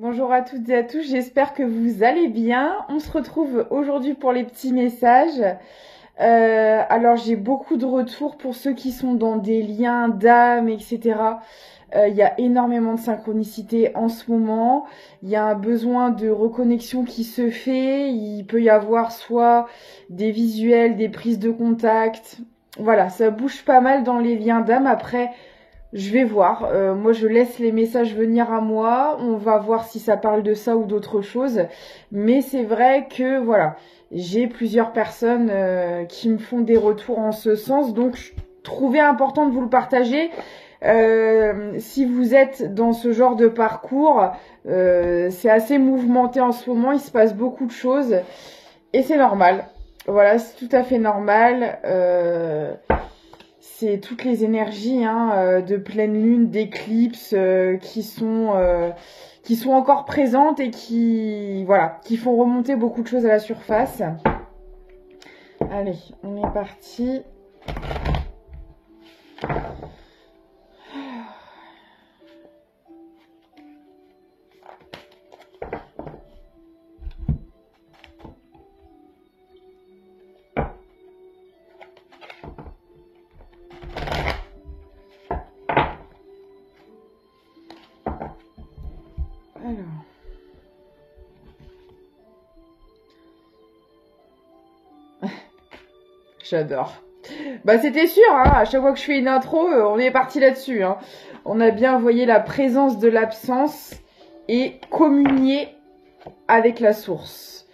Bonjour à toutes et à tous, j'espère que vous allez bien. On se retrouve aujourd'hui pour les petits messages. Alors j'ai beaucoup de retours pour ceux qui sont dans des liens d'âme, etc. Il y a énormément de synchronicité en ce moment. Il y a un besoin de reconnexion qui se fait. Il peut y avoir soit des visuels, des prises de contact. Voilà, ça bouge pas mal dans les liens d'âme. Après, je vais voir. Moi, je laisse les messages venir à moi. On va voir si ça parle de ça ou d'autre chose. Mais c'est vrai que, voilà, j'ai plusieurs personnes qui me font des retours en ce sens. Donc, je trouvais important de vous le partager. Si vous êtes dans ce genre de parcours, c'est assez mouvementé en ce moment. Il se passe beaucoup de choses. Et c'est normal. Voilà, c'est tout à fait normal. C'est toutes les énergies de pleine lune, d'éclipse qui sont encore présentes et qui font remonter beaucoup de choses à la surface. Allez, on est parti. Alors. J'adore. Bah c'était sûr, à chaque fois que je fais une intro, on est parti là-dessus. On a bien voyé la présence de l'absence et communier avec la source.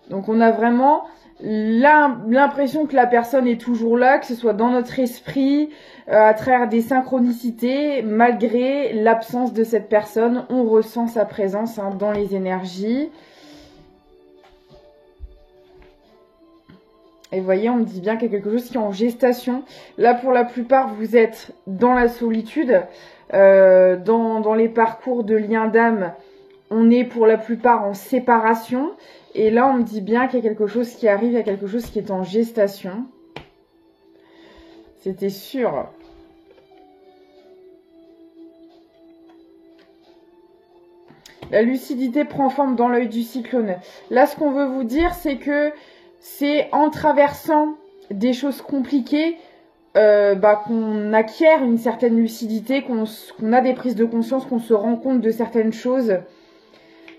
Donc on a vraiment l'impression que la personne est toujours là, que ce soit dans notre esprit, à travers des synchronicités, malgré l'absence de cette personne, on ressent sa présence dans les énergies. Et vous voyez, on me dit bien qu'il y a quelque chose qui est en gestation. Là, pour la plupart, vous êtes dans la solitude. Dans les parcours de lien d'âme, on est pour la plupart en séparation. Et là, on me dit bien qu'il y a quelque chose qui arrive, il y a quelque chose qui est en gestation. C'était sûr. La lucidité prend forme dans l'œil du cyclone. Là, ce qu'on veut vous dire, c'est que c'est en traversant des choses compliquées qu'on acquiert une certaine lucidité, qu'on a des prises de conscience, qu'on se rend compte de certaines choses,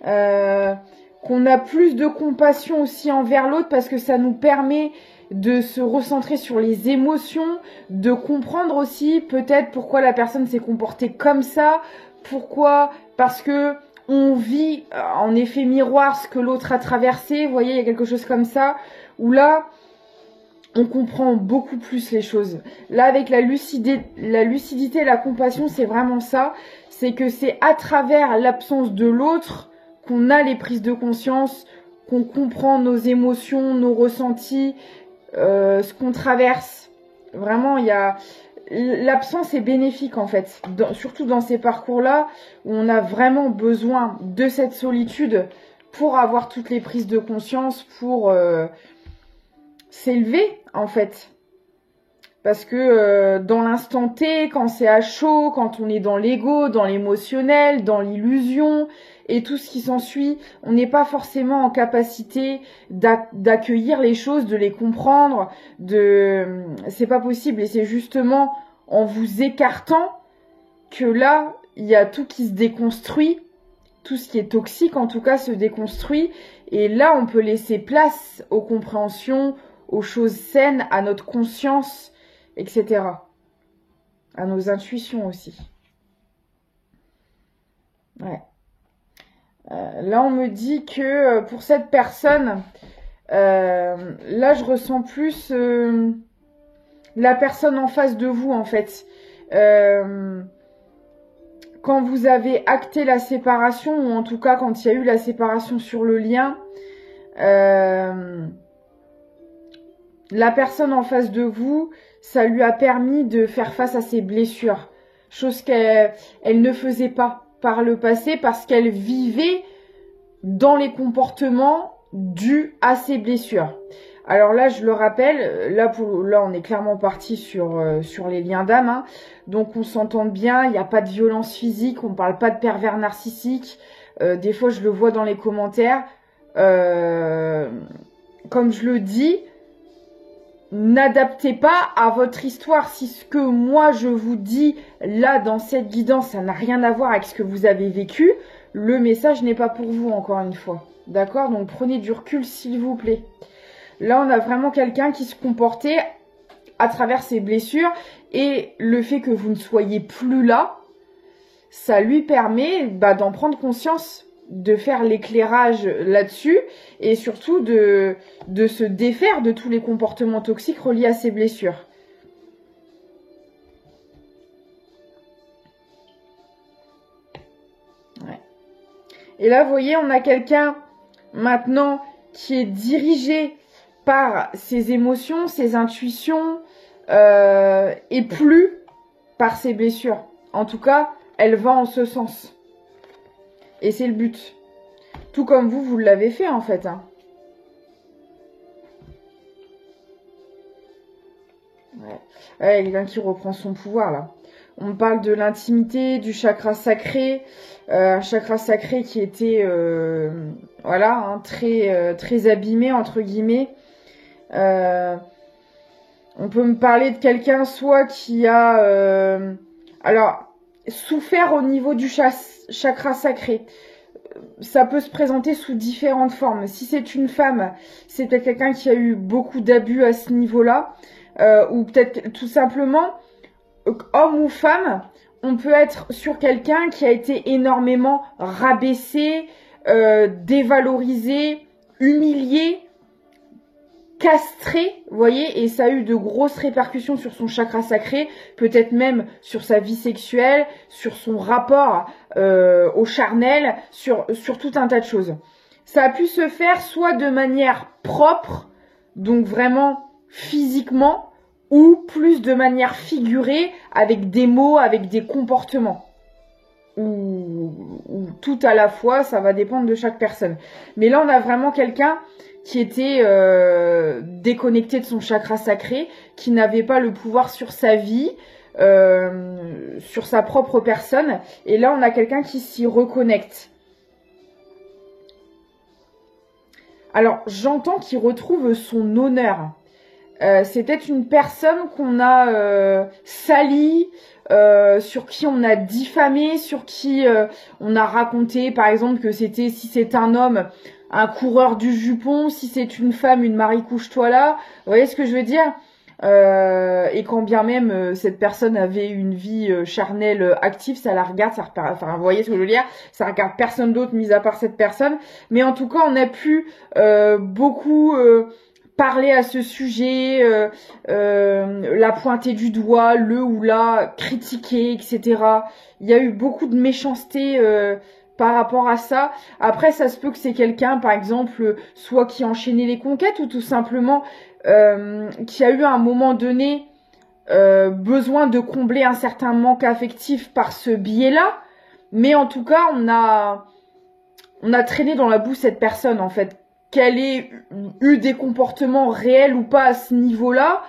qu'on a plus de compassion aussi envers l'autre parce que ça nous permet de se recentrer sur les émotions, de comprendre aussi peut-être pourquoi la personne s'est comportée comme ça, pourquoi, parce que on vit en effet miroir ce que l'autre a traversé. Vous voyez, il y a quelque chose comme ça, où là, on comprend beaucoup plus les choses. Là, avec la lucidité et la compassion, c'est vraiment ça. C'est que c'est à travers l'absence de l'autre qu'on a les prises de conscience, qu'on comprend nos émotions, nos ressentis, ce qu'on traverse. Vraiment, l'absence est bénéfique en fait, surtout dans ces parcours-là où on a vraiment besoin de cette solitude pour avoir toutes les prises de conscience, pour s'élever en fait. Parce que dans l'instant T, quand c'est à chaud, quand on est dans l'ego, dans l'émotionnel, dans l'illusion et tout ce qui s'ensuit, on n'est pas forcément en capacité d'accueillir les choses, de les comprendre, c'est pas possible. Et c'est justement en vous écartant que là, il y a tout qui se déconstruit, tout ce qui est toxique en tout cas se déconstruit. Et là, on peut laisser place aux compréhensions, aux choses saines, à notre conscience, etc. À nos intuitions aussi. Ouais. Là, on me dit que pour cette personne, là, je ressens plus la personne en face de vous, en fait. Quand vous avez acté la séparation, ou en tout cas quand il y a eu la séparation sur le lien, la personne en face de vous, ça lui a permis de faire face à ses blessures. Chose qu'elle ne faisait pas par le passé parce qu'elle vivait dans les comportements dus à ses blessures. Alors là, je le rappelle, là on est clairement parti sur les liens d'âme. Donc on s'entend bien, il n'y a pas de violence physique, on ne parle pas de pervers narcissique. Des fois, je le vois dans les commentaires. Comme je le dis, n'adaptez pas à votre histoire. Si ce que moi je vous dis là dans cette guidance, ça n'a rien à voir avec ce que vous avez vécu, le message n'est pas pour vous, encore une fois. D'accord? Donc prenez du recul s'il vous plaît. Là, on a vraiment quelqu'un qui se comportait à travers ses blessures et le fait que vous ne soyez plus là, ça lui permet d'en prendre conscience, de faire l'éclairage là-dessus et surtout de se défaire de tous les comportements toxiques reliés à ses blessures. Ouais. Et là, vous voyez, on a quelqu'un maintenant qui est dirigé par ses émotions, ses intuitions et plus par ses blessures. En tout cas, elle va en ce sens. Et c'est le but. Tout comme vous l'avez fait en fait. Hein. Ouais. Ouais, il y a quelqu'un qui reprend son pouvoir là. On parle de l'intimité, du chakra sacré. Un chakra sacré qui était voilà, hein, très abîmé entre guillemets. On peut me parler de quelqu'un soit qui a alors souffert au niveau du chakra sacré. Ça peut se présenter sous différentes formes. Si c'est une femme, c'est peut-être quelqu'un qui a eu beaucoup d'abus à ce niveau-là. Ou peut-être tout simplement, homme ou femme, on peut être sur quelqu'un qui a été énormément rabaissé, dévalorisé, humilié, castré, vous voyez, et ça a eu de grosses répercussions sur son chakra sacré, peut-être même sur sa vie sexuelle, sur son rapport au charnel, sur tout un tas de choses. Ça a pu se faire soit de manière propre, donc vraiment physiquement, ou plus de manière figurée, avec des mots, avec des comportements. Ou tout à la fois, ça va dépendre de chaque personne. Mais là, on a vraiment quelqu'un qui était déconnecté de son chakra sacré, qui n'avait pas le pouvoir sur sa vie, sur sa propre personne. Et là, on a quelqu'un qui s'y reconnecte. Alors, j'entends qu'il retrouve son honneur. C'est peut-être une personne qu'on a salie, sur qui on a diffamé, sur qui on a raconté, par exemple, que c'était, si c'est un homme, un coureur du jupon, si c'est une femme, une Marie couche-toi là. Vous voyez ce que je veux dire? Et quand bien même cette personne avait une vie charnelle active, ça la regarde, enfin vous voyez ce que je veux dire, ça regarde personne d'autre mis à part cette personne. Mais en tout cas, on a pu beaucoup parler à ce sujet, la pointer du doigt, le ou la, critiquer, etc. Il y a eu beaucoup de méchanceté par rapport à ça. Après, ça se peut que c'est quelqu'un, par exemple, soit qui enchaînait les conquêtes ou tout simplement qui a eu à un moment donné besoin de combler un certain manque affectif par ce biais-là. Mais en tout cas, on a traîné dans la boue cette personne, en fait. Qu'elle ait eu des comportements réels ou pas à ce niveau-là,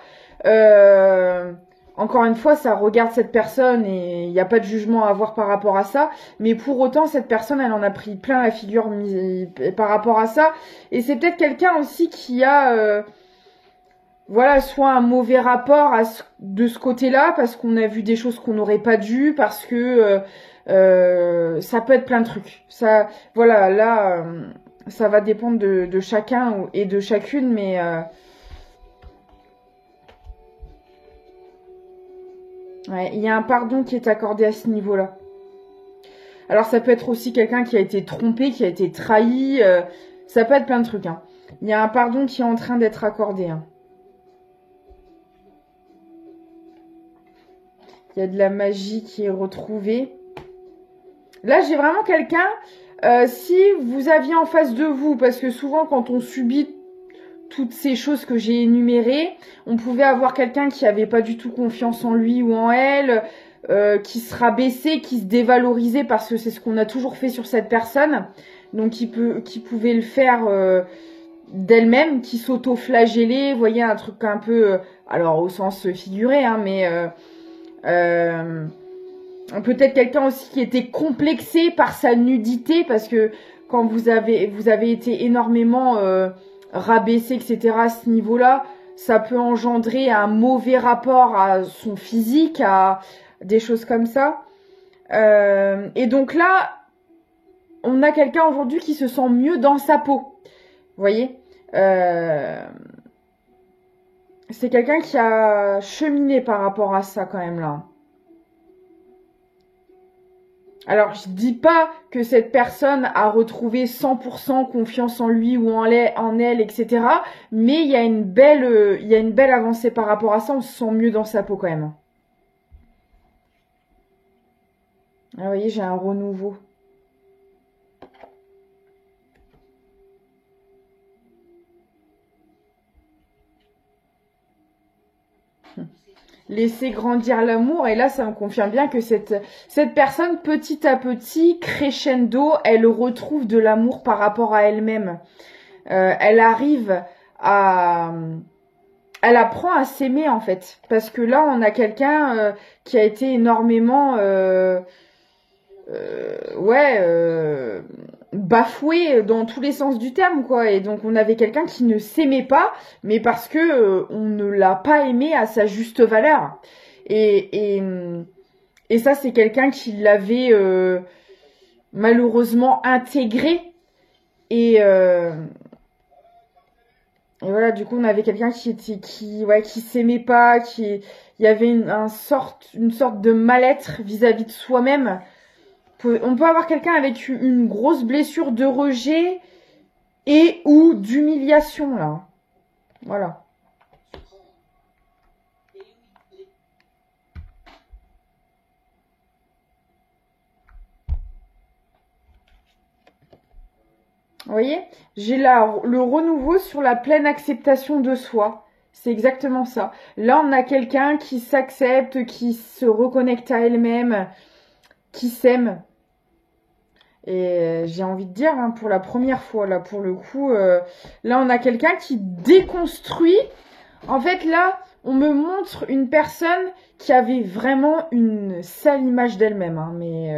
encore une fois, ça regarde cette personne et il n'y a pas de jugement à avoir par rapport à ça. Mais pour autant, cette personne, elle en a pris plein la figure par rapport à ça. Et c'est peut-être quelqu'un aussi qui a, voilà, soit un mauvais rapport de ce côté-là, parce qu'on a vu des choses qu'on n'aurait pas dû, parce que ça peut être plein de trucs. Ça, voilà, là... ça va dépendre de chacun et de chacune, mais ouais, il y a un pardon qui est accordé à ce niveau-là. Alors ça peut être aussi quelqu'un qui a été trompé, qui a été trahi, ça peut être plein de trucs. Hein. Il y a un pardon qui est en train d'être accordé. Hein. Il y a de la magie qui est retrouvée. Là, j'ai vraiment quelqu'un... si vous aviez en face de vous, parce que souvent quand on subit toutes ces choses que j'ai énumérées, on pouvait avoir quelqu'un qui avait pas du tout confiance en lui ou en elle, qui se rabaissait, qui se dévalorisait, parce que c'est ce qu'on a toujours fait sur cette personne, donc qui pouvait le faire d'elle-même, qui s'auto-flagellait, vous voyez, un truc un peu, alors au sens figuré, hein, mais Peut-être quelqu'un aussi qui était complexé par sa nudité, parce que quand vous avez été énormément rabaissé, etc. à ce niveau-là, ça peut engendrer un mauvais rapport à son physique, à des choses comme ça. Et donc là, on a quelqu'un aujourd'hui qui se sent mieux dans sa peau. Vous voyez, c'est quelqu'un qui a cheminé par rapport à ça quand même là. Alors, je dis pas que cette personne a retrouvé 100% confiance en lui ou en elle, etc. Mais il y a une belle avancée par rapport à ça. On se sent mieux dans sa peau quand même. Ah, vous voyez, j'ai un renouveau. Laisser grandir l'amour, et là ça me confirme bien que cette personne, petit à petit, crescendo, elle retrouve de l'amour par rapport à elle-même. Elle arrive à... Elle apprend à s'aimer en fait, parce que là on a quelqu'un qui a été énormément bafoué dans tous les sens du terme, quoi. Et donc on avait quelqu'un qui ne s'aimait pas, mais parce que on ne l'a pas aimé à sa juste valeur. Et ça, c'est quelqu'un qui l'avait malheureusement intégré. Et voilà, du coup, on avait quelqu'un qui s'aimait pas, il y avait une sorte de mal-être vis-à-vis de soi-même. On peut avoir quelqu'un avec une grosse blessure de rejet et ou d'humiliation, là. Voilà. Vous voyez, j'ai là le renouveau sur la pleine acceptation de soi. C'est exactement ça. Là, on a quelqu'un qui s'accepte, qui se reconnecte à elle-même, qui s'aime. Et j'ai envie de dire, hein, pour la première fois, là, pour le coup, là, on a quelqu'un qui déconstruit. En fait, là, on me montre une personne qui avait vraiment une sale image d'elle-même. Hein, mais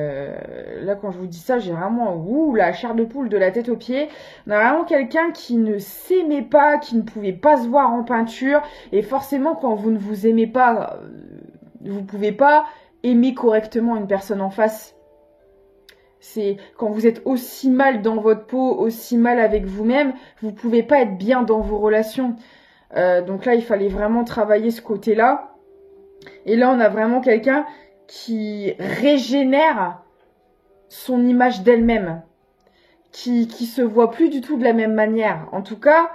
là, quand je vous dis ça, j'ai vraiment la chair de poule de la tête aux pieds. On a vraiment quelqu'un qui ne s'aimait pas, qui ne pouvait pas se voir en peinture. Et forcément, quand vous ne vous aimez pas, vous pouvez pas aimer correctement une personne en face. C'est quand vous êtes aussi mal dans votre peau, aussi mal avec vous-même, vous pouvez pas être bien dans vos relations. Donc là, il fallait vraiment travailler ce côté-là. Et là, on a vraiment quelqu'un qui régénère son image d'elle-même, qui se voit plus du tout de la même manière. En tout cas,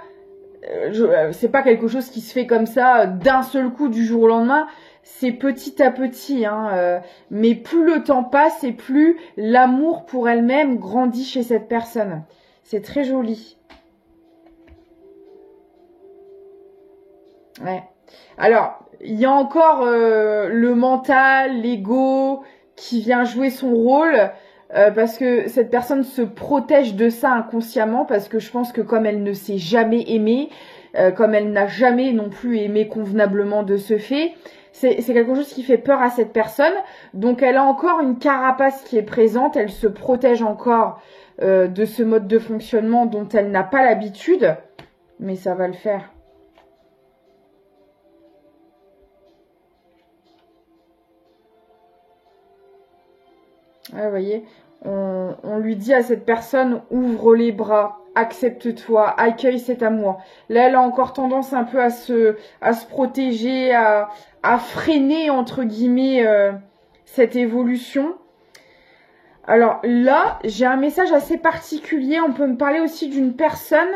c'est pas quelque chose qui se fait comme ça d'un seul coup du jour au lendemain. C'est petit à petit, hein, mais plus le temps passe et plus l'amour pour elle-même grandit chez cette personne. C'est très joli. Ouais. Alors, il y a encore le mental, l'ego qui vient jouer son rôle parce que cette personne se protège de ça inconsciemment parce que je pense que comme elle ne s'est jamais aimée, comme elle n'a jamais non plus aimé convenablement de ce fait, c'est quelque chose qui fait peur à cette personne. Donc elle a encore une carapace qui est présente, elle se protège encore de ce mode de fonctionnement dont elle n'a pas l'habitude, mais ça va le faire. Ouais, vous voyez, on lui dit à cette personne, ouvre les bras, accepte-toi, accueille cet amour. Là, elle a encore tendance un peu à se protéger, à freiner, entre guillemets, cette évolution. Alors là, j'ai un message assez particulier. On peut me parler aussi d'une personne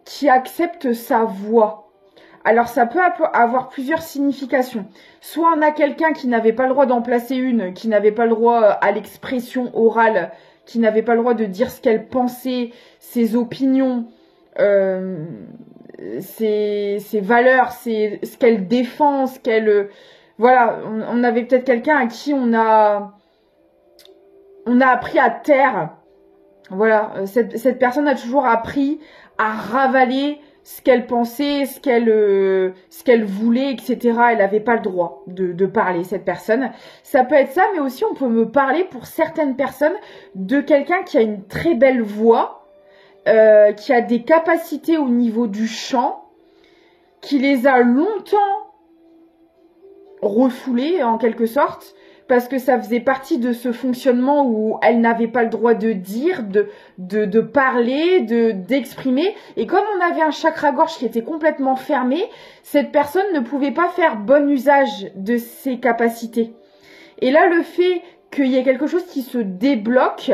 qui accepte sa voix. Alors ça peut avoir plusieurs significations. Soit on a quelqu'un qui n'avait pas le droit d'en placer une, qui n'avait pas le droit à l'expression orale, qui n'avait pas le droit de dire ce qu'elle pensait, ses opinions, ses valeurs, ce qu'elle défend, ce qu'elle... Voilà, on avait peut-être quelqu'un à qui on a appris à taire. Voilà, cette personne a toujours appris à ravaler ce qu'elle pensait, ce qu'elle voulait, etc. Elle n'avait pas le droit de parler, cette personne. Ça peut être ça, mais aussi on peut me parler pour certaines personnes de quelqu'un qui a une très belle voix, qui a des capacités au niveau du chant, qui les a longtemps refoulées en quelque sorte, parce que ça faisait partie de ce fonctionnement où elle n'avait pas le droit de dire, de parler, d'exprimer. Et comme on avait un chakra-gorge qui était complètement fermé, cette personne ne pouvait pas faire bon usage de ses capacités. Et là, le fait qu'il y ait quelque chose qui se débloque,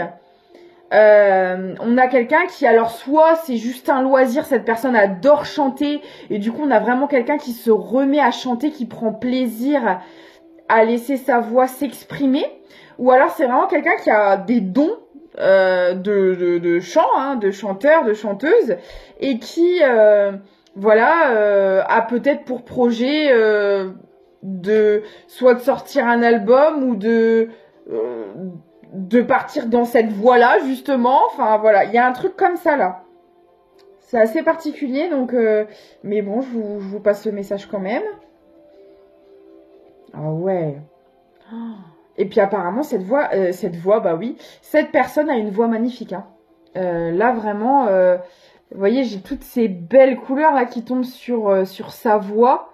on a quelqu'un qui, alors soit c'est juste un loisir, cette personne adore chanter, et du coup on a vraiment quelqu'un qui se remet à chanter, qui prend plaisir à laisser sa voix s'exprimer, ou alors c'est vraiment quelqu'un qui a des dons de chant, hein, de chanteur, de chanteuse, et qui a peut-être pour projet soit de sortir un album ou de partir dans cette voie-là justement. Enfin voilà, il y a un truc comme ça là. C'est assez particulier, donc mais bon, je vous passe le message quand même. Ah ouais. Et puis apparemment cette voix, bah oui, cette personne a une voix magnifique. Hein. Là vraiment, vous voyez, j'ai toutes ces belles couleurs là qui tombent sur sa voix.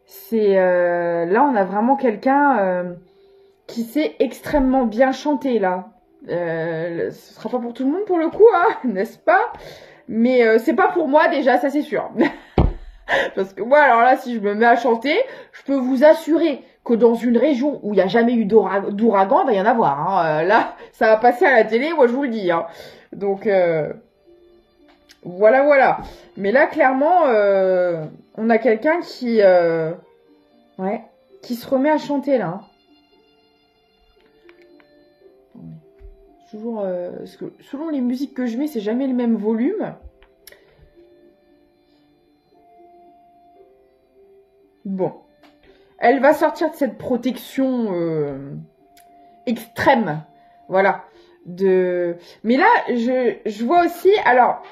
C'est là on a vraiment quelqu'un qui sait extrêmement bien chanter là. Ce sera pas pour tout le monde pour le coup, hein, n'est-ce pas? Mais c'est pas pour moi déjà, ça c'est sûr. Parce que moi, alors là, si je me mets à chanter, je peux vous assurer que dans une région où il n'y a jamais eu d'ouragan, il va y en avoir. Hein. Là, ça va passer à la télé, moi je vous le dis. Hein. Donc, voilà. Mais là, clairement, on a quelqu'un qui se remet à chanter là. Hein. Toujours, parce que selon les musiques que je mets, c'est jamais le même volume. Bon, elle va sortir de cette protection extrême, voilà. Mais là, je vois aussi, alors,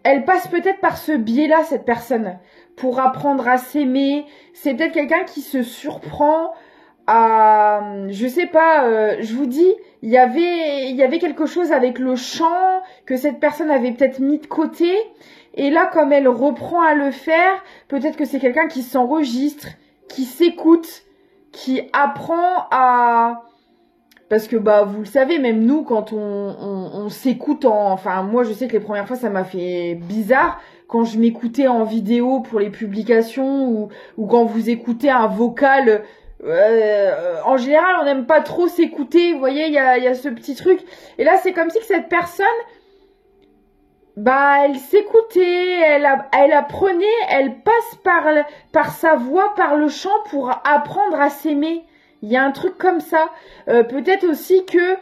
elle passe peut-être par ce biais-là, cette personne, pour apprendre à s'aimer. C'est peut-être quelqu'un qui se surprend à, je sais pas, je vous dis, il y avait quelque chose avec le chant que cette personne avait peut-être mis de côté. Et là, comme elle reprend à le faire, peut-être que c'est quelqu'un qui s'enregistre, qui s'écoute, qui apprend à... Parce que, bah, vous le savez, même nous, quand on s'écoute Enfin, moi, je sais que les premières fois, ça m'a fait bizarre. Quand je m'écoutais en vidéo pour les publications ou quand vous écoutez un vocal... en général, on n'aime pas trop s'écouter. Vous voyez, il y a ce petit truc. Et là, c'est comme si que cette personne... Bah, elle s'écoutait, elle apprenait, elle passe par sa voix, par le chant pour apprendre à s'aimer. Il y a un truc comme ça. Peut-être aussi que,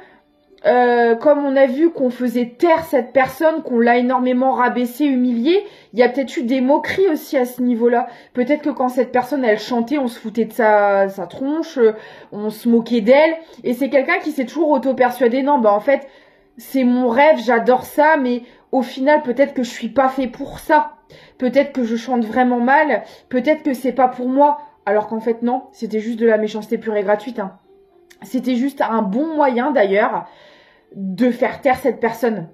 comme on a vu qu'on faisait taire cette personne, qu'on l'a énormément rabaissée, humiliée, il y a peut-être eu des moqueries aussi à ce niveau-là. Peut-être que quand cette personne, elle chantait, on se foutait de sa tronche, on se moquait d'elle. Et c'est quelqu'un qui s'est toujours auto-persuadé, non, bah en fait, c'est mon rêve, j'adore ça, mais... Au final, peut-être que je suis pas fait pour ça. Peut-être que je chante vraiment mal. Peut-être que c'est pas pour moi. Alors qu'en fait, non. C'était juste de la méchanceté pure et gratuite. Hein. C'était juste un bon moyen, d'ailleurs, de faire taire cette personne.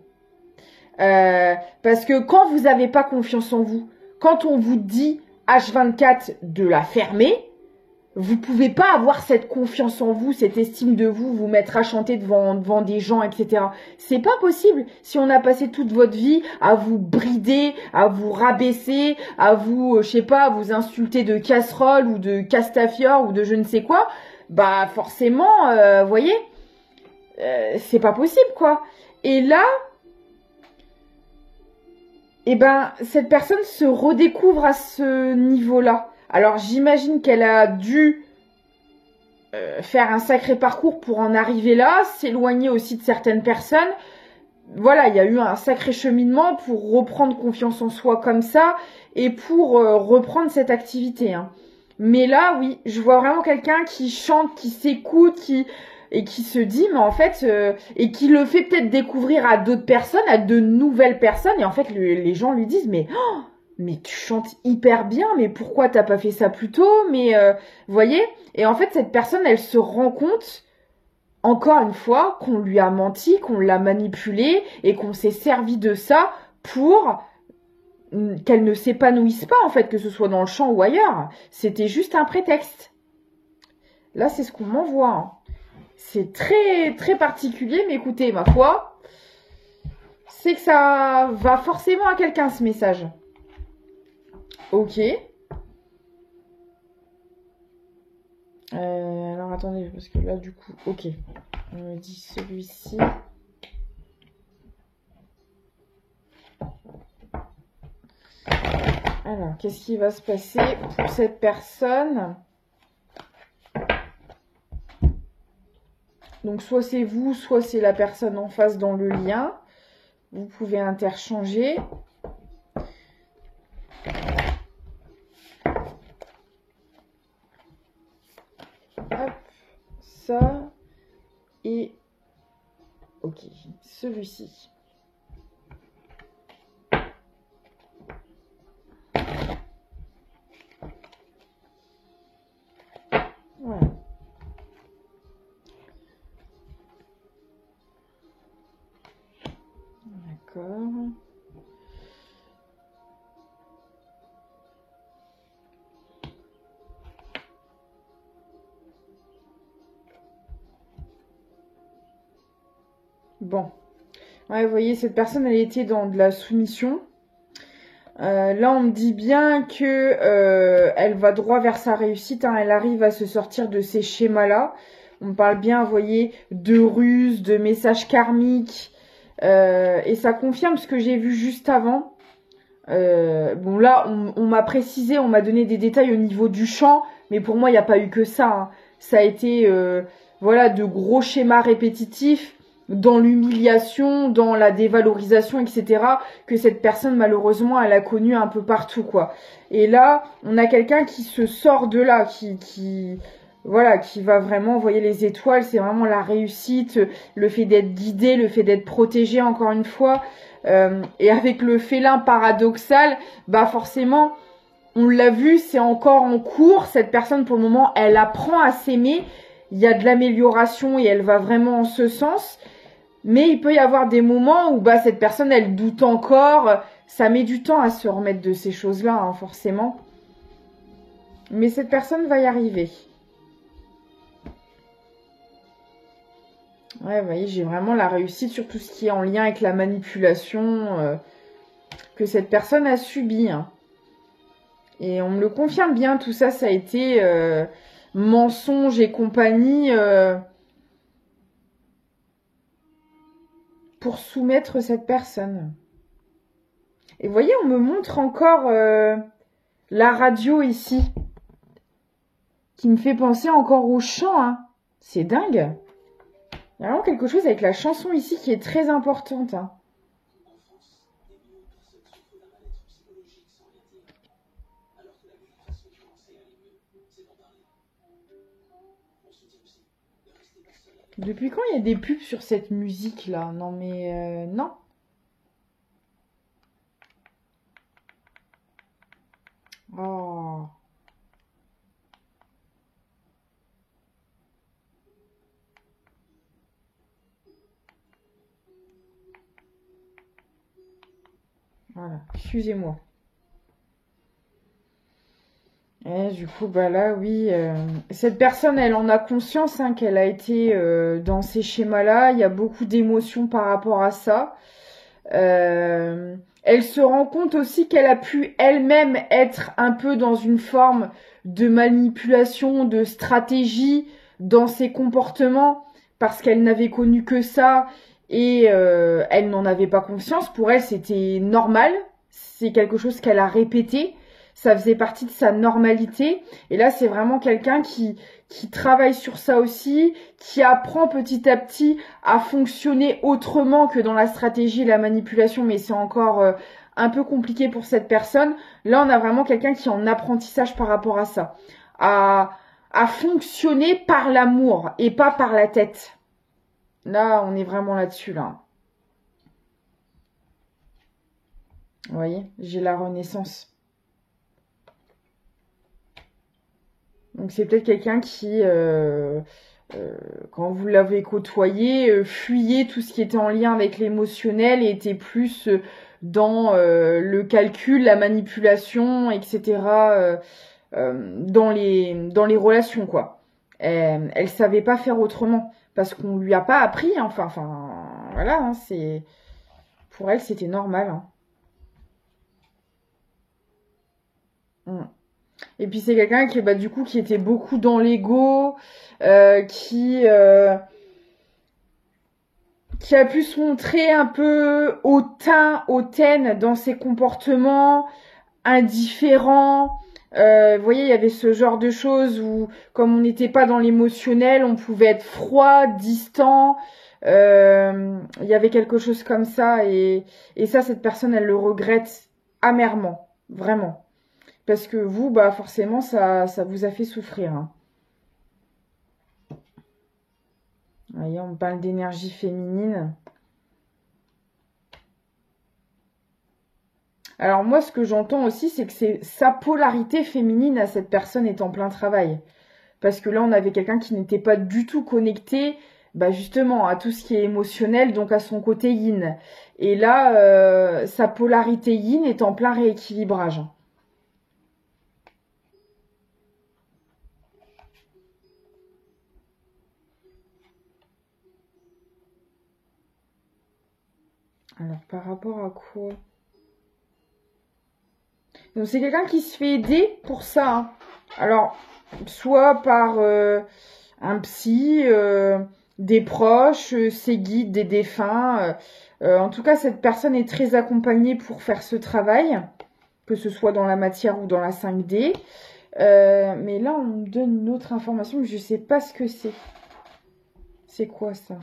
Parce que quand vous n'avez pas confiance en vous, quand on vous dit H24 de la fermer, vous pouvez pas avoir cette confiance en vous, cette estime de vous, vous mettre à chanter devant des gens, etc. C'est pas possible si on a passé toute votre vie à vous brider, à vous rabaisser, à vous, je sais pas, à vous insulter de casserole ou de castafiore ou de je ne sais quoi. Bah forcément, vous voyez, c'est pas possible quoi. Et là, eh ben cette personne se redécouvre à ce niveau-là. Alors j'imagine qu'elle a dû faire un sacré parcours pour en arriver là, s'éloigner aussi de certaines personnes. Voilà, il y a eu un sacré cheminement pour reprendre confiance en soi comme ça et pour reprendre cette activité. Hein. Mais là, oui, je vois vraiment quelqu'un qui chante, qui s'écoute, et qui se dit, mais en fait, et qui le fait peut-être découvrir à d'autres personnes, à de nouvelles personnes, et en fait, les gens lui disent, mais tu chantes hyper bien, mais pourquoi t'as pas fait ça plus tôt? Mais, vous voyez? Et en fait, cette personne, elle se rend compte, encore une fois, qu'on lui a menti, qu'on l'a manipulé, et qu'on s'est servi de ça pour qu'elle ne s'épanouisse pas, en fait, que ce soit dans le chant ou ailleurs. C'était juste un prétexte. Là, c'est ce qu'on m'envoie. Hein. C'est très, très particulier, mais écoutez, ma foi, c'est que ça va forcément à quelqu'un, ce message. Ok. Alors, attendez, parce que là, du coup, ok. On me dit celui-ci. Alors, qu'est-ce qui va se passer pour cette personne? Donc, soit c'est vous, soit c'est la personne en face dans le lien. Vous pouvez interchanger. Hop, ça. Et, ok, celui-ci. Voilà. D'accord. Bon. Ouais, vous voyez, cette personne, elle était dans de la soumission. Là, on me dit bien que elle va droit vers sa réussite. Hein, elle arrive à se sortir de ces schémas-là. On me parle bien, vous voyez, de ruses, de messages karmiques. Et ça confirme ce que j'ai vu juste avant. Bon, là, on m'a précisé, on m'a donné des détails au niveau du chant. Mais pour moi, il n'y a pas eu que ça. Hein. Ça a été, voilà, de gros schémas répétitifs dans l'humiliation, dans la dévalorisation, etc., que cette personne, malheureusement, elle a connu un peu partout, quoi. Et là, on a quelqu'un qui se sort de là, voilà, qui va vraiment, vous voyez, les étoiles, c'est vraiment la réussite, le fait d'être guidé, le fait d'être protégé, encore une fois, et avec le félin paradoxal, bah forcément, on l'a vu, c'est encore en cours, cette personne, pour le moment, elle apprend à s'aimer, il y a de l'amélioration et elle va vraiment en ce sens. Mais il peut y avoir des moments où bah, cette personne, elle doute encore. Ça met du temps à se remettre de ces choses-là, hein, forcément. Mais cette personne va y arriver. Ouais, vous voyez, j'ai vraiment la réussite sur tout ce qui est en lien avec la manipulation que cette personne a subi. Hein. Et on me le confirme bien, tout ça, ça a été mensonge et compagnie... pour soumettre cette personne. Et vous voyez, on me montre encore la radio ici, qui me fait penser encore au chant. Hein. C'est dingue. Il y a vraiment quelque chose avec la chanson ici qui est très importante. Hein. Depuis quand il y a des pubs sur cette musique-là? Non mais non. Oh. Voilà, excusez-moi. Et du coup, bah là, oui, cette personne, elle en a conscience hein, qu'elle a été dans ces schémas-là. Il y a beaucoup d'émotions par rapport à ça. Elle se rend compte aussi qu'elle a pu elle-même être un peu dans une forme de manipulation, de stratégie dans ses comportements parce qu'elle n'avait connu que ça et elle n'en avait pas conscience. Pour elle, c'était normal. C'est quelque chose qu'elle a répété. Ça faisait partie de sa normalité. Et là, c'est vraiment quelqu'un qui travaille sur ça aussi, qui apprend petit à petit à fonctionner autrement que dans la stratégie et la manipulation, mais c'est encore un peu compliqué pour cette personne. Là, on a vraiment quelqu'un qui est en apprentissage par rapport à ça. à fonctionner par l'amour et pas par la tête. Là, on est vraiment là-dessus, là. Vous voyez, j'ai la renaissance. Donc, c'est peut-être quelqu'un qui, quand vous l'avez côtoyé, fuyait tout ce qui était en lien avec l'émotionnel et était plus dans le calcul, la manipulation, etc. Dans les relations, quoi. Elle savait pas faire autrement parce qu'on lui a pas appris, hein. Enfin, voilà, hein, c'est pour elle c'était normal. Hein. Et puis c'est quelqu'un qui, bah, du coup, qui était beaucoup dans l'ego, qui a pu se montrer un peu hautaine dans ses comportements, indifférent. Vous voyez, il y avait ce genre de choses où, comme on n'était pas dans l'émotionnel, on pouvait être froid, distant. Il y avait quelque chose comme ça. Et ça, cette personne, elle le regrette amèrement. Vraiment. Parce que vous, bah forcément, ça vous a fait souffrir. Hein. Vous voyez, on parle d'énergie féminine. Alors moi, ce que j'entends aussi, c'est que c'est sa polarité féminine à cette personne est en plein travail. Parce que là, on avait quelqu'un qui n'était pas du tout connecté, bah justement, à tout ce qui est émotionnel, donc à son côté yin. Et là, sa polarité yin est en plein rééquilibrage. Alors, par rapport à quoi? Donc, c'est quelqu'un qui se fait aider pour ça. Hein. Alors, soit par un psy, des proches, ses guides, des défunts. En tout cas, cette personne est très accompagnée pour faire ce travail, que ce soit dans la matière ou dans la 5D. Mais là, on me donne une autre information, mais je ne sais pas ce que c'est. C'est quoi ça?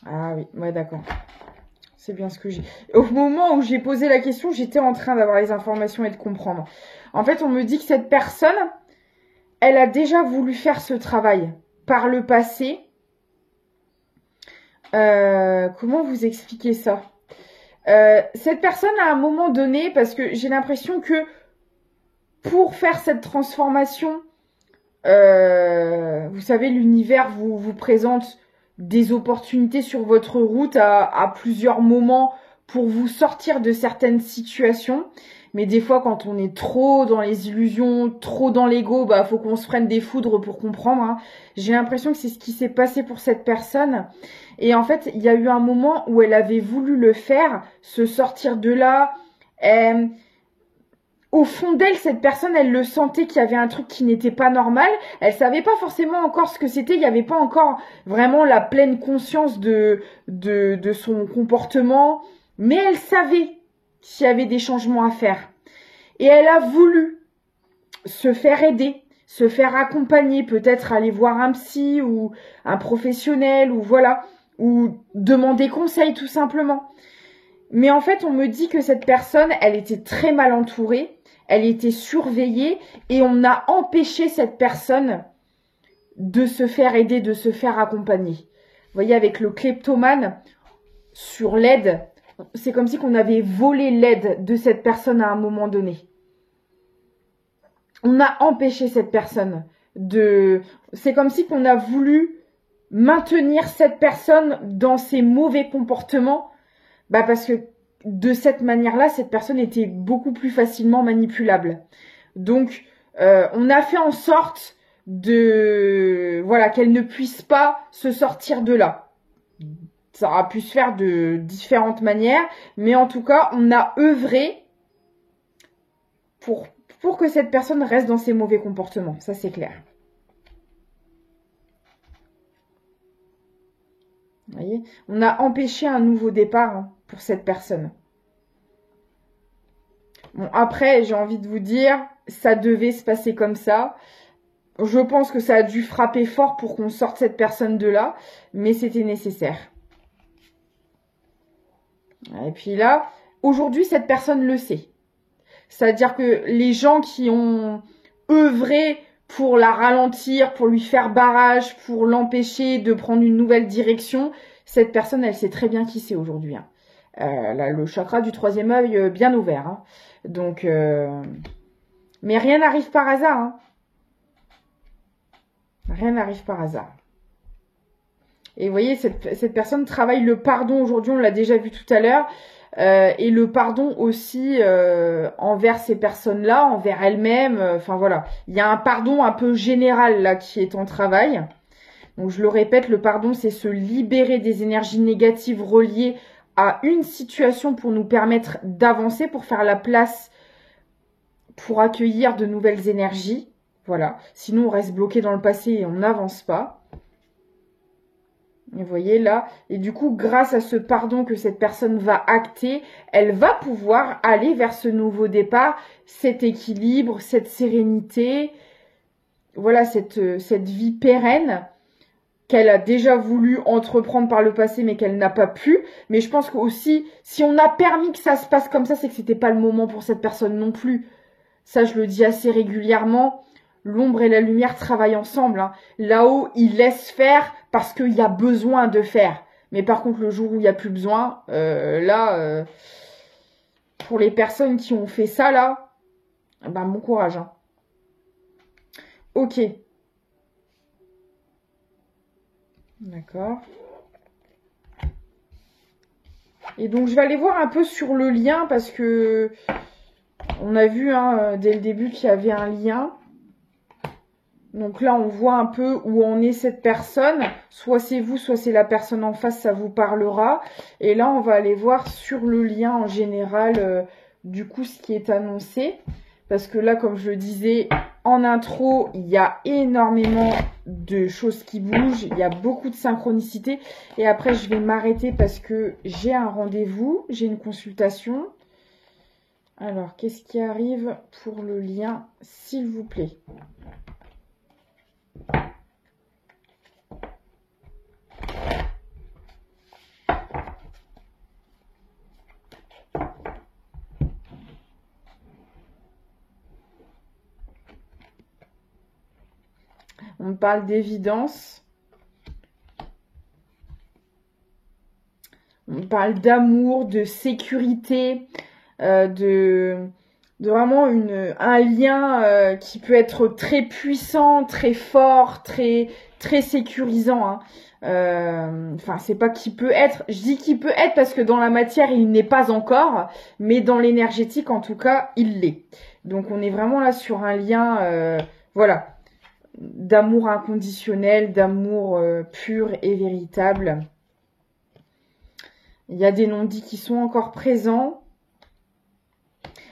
Ah oui, ouais, d'accord. C'est bien ce que j'ai. Au moment où j'ai posé la question, j'étais en train d'avoir les informations et de comprendre. En fait, on me dit que cette personne, elle a déjà voulu faire ce travail par le passé. Comment vous expliquer ça? Cette personne, à un moment donné, parce que j'ai l'impression que pour faire cette transformation, vous savez, l'univers vous présente des opportunités sur votre route à plusieurs moments pour vous sortir de certaines situations. Mais des fois, quand on est trop dans les illusions, trop dans l'ego, bah faut qu'on se prenne des foudres pour comprendre. Hein. J'ai l'impression que c'est ce qui s'est passé pour cette personne. Et en fait, il y a eu un moment où elle avait voulu le faire, se sortir de là. Au fond d'elle, cette personne, elle le sentait qu'il y avait un truc qui n'était pas normal. Elle savait pas forcément encore ce que c'était. Il n'y avait pas encore vraiment la pleine conscience de son comportement. Mais elle savait qu'il y avait des changements à faire. Et elle a voulu se faire aider, se faire accompagner, peut-être aller voir un psy ou un professionnel ou voilà, ou demander conseil tout simplement. Mais en fait, on me dit que cette personne, elle était très mal entourée, elle était surveillée et on a empêché cette personne de se faire aider, de se faire accompagner. Vous voyez, avec le kleptomane sur l'aide, c'est comme si qu'on avait volé l'aide de cette personne à un moment donné. On a empêché cette personne de... C'est comme si qu'on a voulu maintenir cette personne dans ses mauvais comportements. Bah parce que de cette manière-là, cette personne était beaucoup plus facilement manipulable. Donc, on a fait en sorte de... Voilà, qu'elle ne puisse pas se sortir de là. Ça aura pu se faire de différentes manières, mais en tout cas, on a œuvré pour que cette personne reste dans ses mauvais comportements. Ça, c'est clair. Vous voyez, on a empêché un nouveau départ hein, pour cette personne. Bon, après, j'ai envie de vous dire, ça devait se passer comme ça. Je pense que ça a dû frapper fort pour qu'on sorte cette personne de là, mais c'était nécessaire. Et puis là, aujourd'hui, cette personne le sait. C'est-à-dire que les gens qui ont œuvré pour la ralentir, pour lui faire barrage, pour l'empêcher de prendre une nouvelle direction, cette personne, elle sait très bien qui c'est aujourd'hui. Hein. Là, le chakra du troisième œil bien ouvert. Hein. Donc, mais rien n'arrive par hasard. Hein. Rien n'arrive par hasard. Et vous voyez, cette personne travaille le pardon aujourd'hui, on l'a déjà vu tout à l'heure. Et le pardon aussi envers ces personnes-là, envers elles-mêmes. Enfin voilà, il y a un pardon un peu général là qui est en travail. Donc je le répète, le pardon, c'est se libérer des énergies négatives reliées à une situation pour nous permettre d'avancer, pour faire la place, pour accueillir de nouvelles énergies. Voilà, sinon on reste bloqué dans le passé et on n'avance pas. Vous voyez là, et du coup, grâce à ce pardon que cette personne va acter, elle va pouvoir aller vers ce nouveau départ, cet équilibre, cette sérénité, voilà, cette vie pérenne qu'elle a déjà voulu entreprendre par le passé, mais qu'elle n'a pas pu. Mais je pense qu'aussi, si on a permis que ça se passe comme ça, c'est que c'était pas le moment pour cette personne non plus. Ça, je le dis assez régulièrement. L'ombre et la lumière travaillent ensemble. Hein. Là-haut, ils laissent faire parce qu'il y a besoin de faire. Mais par contre, le jour où il n'y a plus besoin, pour les personnes qui ont fait ça, là, ben, bon courage. Hein. Ok. D'accord. Et donc, je vais aller voir un peu sur le lien parce que on a vu hein, dès le début qu'il y avait un lien. Donc là, on voit un peu où en est cette personne. Soit c'est vous, soit c'est la personne en face, ça vous parlera. Et là, on va aller voir sur le lien en général, du coup, ce qui est annoncé. Parce que là, comme je le disais en intro, il y a énormément de choses qui bougent. Il y a beaucoup de synchronicité. Et après, je vais m'arrêter parce que j'ai un rendez-vous, j'ai une consultation. Alors, qu'est-ce qui arrive pour le lien, s'il vous plaît ? On parle d'évidence. On parle d'amour, de sécurité, de vraiment un lien qui peut être très puissant, très fort, très sécurisant. Hein. Enfin, c'est pas qui peut être. Je dis qui peut être parce que dans la matière, il n'est pas encore. Mais dans l'énergétique, en tout cas, il l'est. Donc, on est vraiment là sur un lien, voilà, d'amour inconditionnel, d'amour pur et véritable. Il y a des non-dits qui sont encore présents.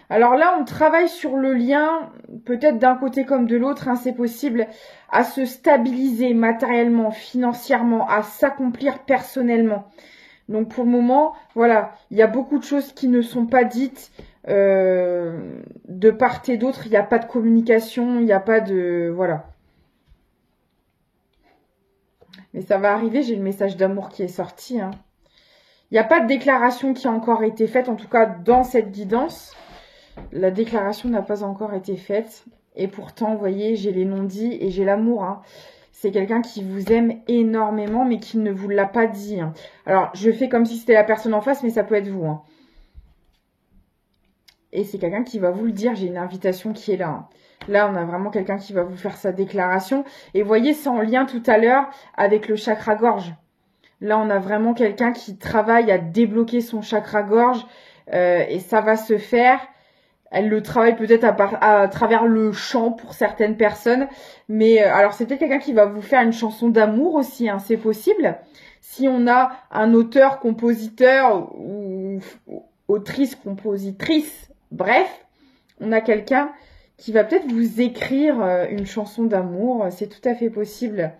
Alors là, on travaille sur le lien, peut-être d'un côté comme de l'autre, hein, c'est possible, à se stabiliser matériellement, financièrement, à s'accomplir personnellement. Donc pour le moment, voilà, il y a beaucoup de choses qui ne sont pas dites de part et d'autre. Il n'y a pas de communication, il n'y a pas de... Voilà. Mais ça va arriver, j'ai le message d'amour qui est sorti. Hein. Il n'y a pas de déclaration qui a encore été faite, en tout cas dans cette guidance. La déclaration n'a pas encore été faite. Et pourtant, vous voyez, j'ai les non-dits et j'ai l'amour. Hein. C'est quelqu'un qui vous aime énormément, mais qui ne vous l'a pas dit. Hein. Alors, je fais comme si c'était la personne en face, mais ça peut être vous. Hein. Et c'est quelqu'un qui va vous le dire. J'ai une invitation qui est là. Hein. Là, on a vraiment quelqu'un qui va vous faire sa déclaration. Et vous voyez, c'est en lien tout à l'heure avec le chakra-gorge. Là, on a vraiment quelqu'un qui travaille à débloquer son chakra-gorge. Et ça va se faire. Elle le travaille peut-être à travers le chant pour certaines personnes. Mais alors, c'est peut-être quelqu'un qui va vous faire une chanson d'amour aussi. Hein, c'est possible. Si on a un auteur, compositeur ou autrice, compositrice, bref, on a quelqu'un qui va peut-être vous écrire une chanson d'amour. C'est tout à fait possible.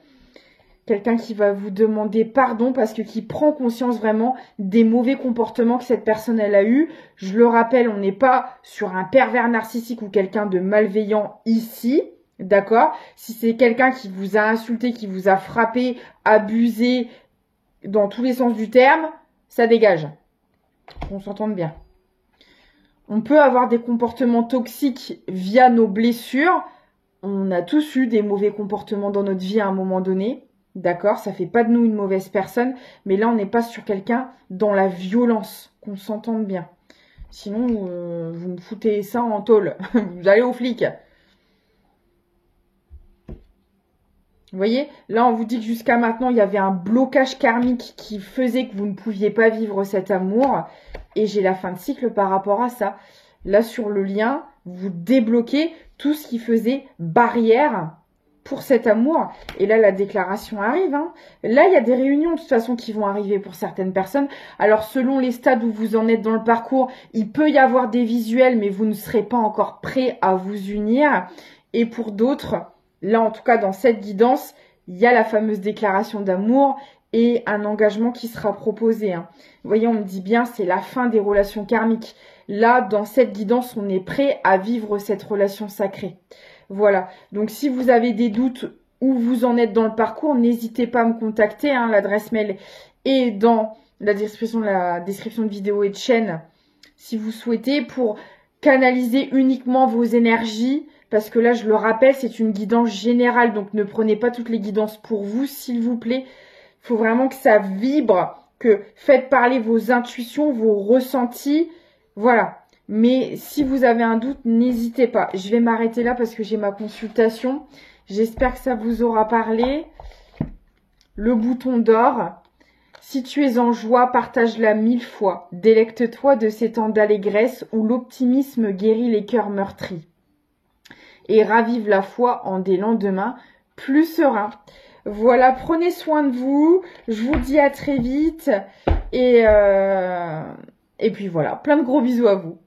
Quelqu'un qui va vous demander pardon parce que qui prend conscience vraiment des mauvais comportements que cette personne elle a eu. Je le rappelle, on n'est pas sur un pervers narcissique ou quelqu'un de malveillant ici, d'accord? Si c'est quelqu'un qui vous a insulté, qui vous a frappé, abusé dans tous les sens du terme, ça dégage. On s'entende bien. On peut avoir des comportements toxiques via nos blessures. On a tous eu des mauvais comportements dans notre vie à un moment donné. D'accord, ça fait pas de nous une mauvaise personne. Mais là, on n'est pas sur quelqu'un dans la violence, qu'on s'entende bien. Sinon, vous me foutez ça en tôle. Vous allez aux flics. Vous voyez, là, on vous dit que jusqu'à maintenant, il y avait un blocage karmique qui faisait que vous ne pouviez pas vivre cet amour. Et j'ai la fin de cycle par rapport à ça. Là, sur le lien, vous débloquez tout ce qui faisait barrière pour cet amour. Et là, la déclaration arrive. Hein. Là, il y a des réunions, de toute façon, qui vont arriver pour certaines personnes. Alors, selon les stades où vous en êtes dans le parcours, il peut y avoir des visuels, mais vous ne serez pas encore prêt à vous unir. Et pour d'autres, là, en tout cas, dans cette guidance, il y a la fameuse déclaration d'amour et un engagement qui sera proposé. Hein. Vous voyez, on me dit bien, c'est la fin des relations karmiques. Là, dans cette guidance, on est prêt à vivre cette relation sacrée. Voilà. Donc, si vous avez des doutes où vous en êtes dans le parcours, n'hésitez pas à me contacter. Hein. L'adresse mail est dans la description de vidéo et de chaîne, si vous souhaitez, pour canaliser uniquement vos énergies. Parce que là, je le rappelle, c'est une guidance générale. Donc, ne prenez pas toutes les guidances pour vous, s'il vous plaît. Il faut vraiment que ça vibre, que faites parler vos intuitions, vos ressentis. Voilà. Mais si vous avez un doute, n'hésitez pas. Je vais m'arrêter là parce que j'ai ma consultation. J'espère que ça vous aura parlé. Le bouton d'or. Si tu es en joie, partage-la 1000 fois. Délecte-toi de ces temps d'allégresse où l'optimisme guérit les cœurs meurtris. Et ravive la foi en des lendemains plus sereins. Voilà, prenez soin de vous. Je vous dis à très vite. Et puis voilà, plein de gros bisous à vous.